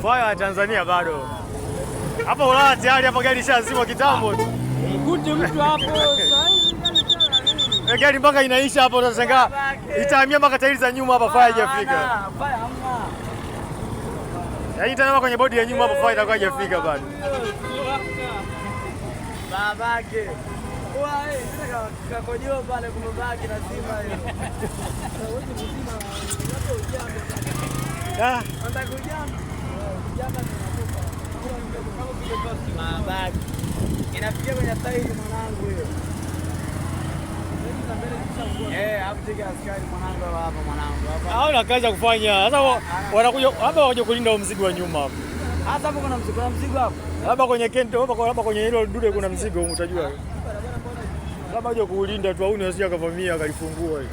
Faya Tanzania bado. Hapo Ulaya tayari hapa gari shazimwa kitambo tu. Mkute mtu hapo sasa hivi gari mpaka inaisha hapo utashangaa itahamia mpaka tairi za nyuma hapa faya haijafika. Faya hamna. Yaani tena kwenye bodi ya nyuma hapo faya itakuwa haijafika bado. Babake. Wae, kakojoa pale kumebaki na Simba hiyo. Wewe ni mzima hapo ujambo. Nataka ujambo. Ujambo tunakupa. Babake. Inafikia kwenye tairi mwanangu hiyo. Hapo tega askari mwanangu hapa mwanangu hapa. Hauna kazi ya kufanya. Sasa wanakuja hapa waje kulinda mzigo wa nyuma hapo. Hata hapo kuna mzigo hapo. Labda kwenye kento labda kwenye hilo dude kuna mzigo utajua. Labda waje kuulinda tu au ni wasije akavamia akalifungua hiyo.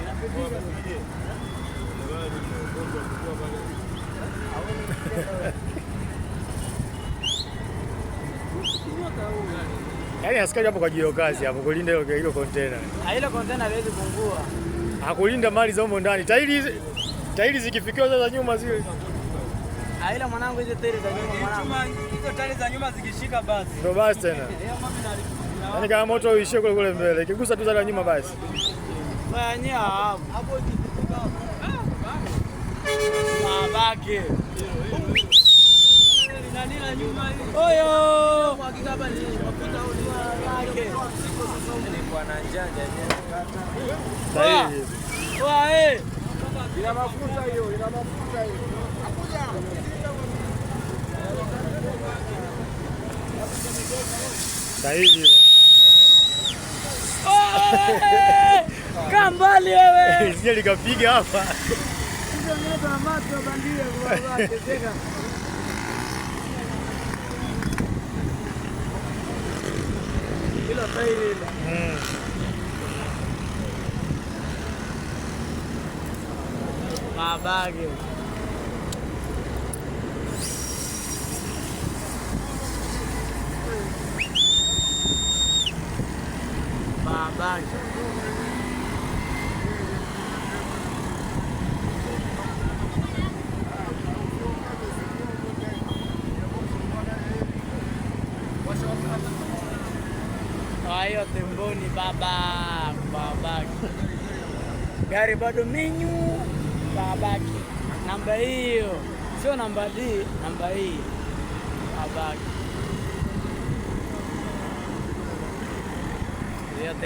Yaani askari hapo kwa ajili ya kazi hapo kulinda hilo container. Hilo container haiwezi kufungua. Hakulinda mali za humo ndani. Tairi zikifikiwa za nyuma zile. Ila mwanangu hizo tairi za nyuma mwanangu. Hizo tairi za nyuma zikishika basi. Ndio basi tena. Yaani kama moto uishie kule mbele. Ikigusa tu za nyuma basi. Fanya hapo ikifika. Babake. Nani nyuma hiyo? Oyo. Hakika hapa ni mafuta yake. Ni bwana njanja Sahihi. Wae. Ina mafuta hiyo, ina mafuta hiyo. Sahihi. Kambali wewe. Sije likapiga hapa. Hizo ndio na macho bandia kwa wake tega. Hilo tairi hilo. Babage. Babage. Ayo temboni babake. Gari bado menyu babake. Namba hiyo. Sio namba D, namba hii. Babake.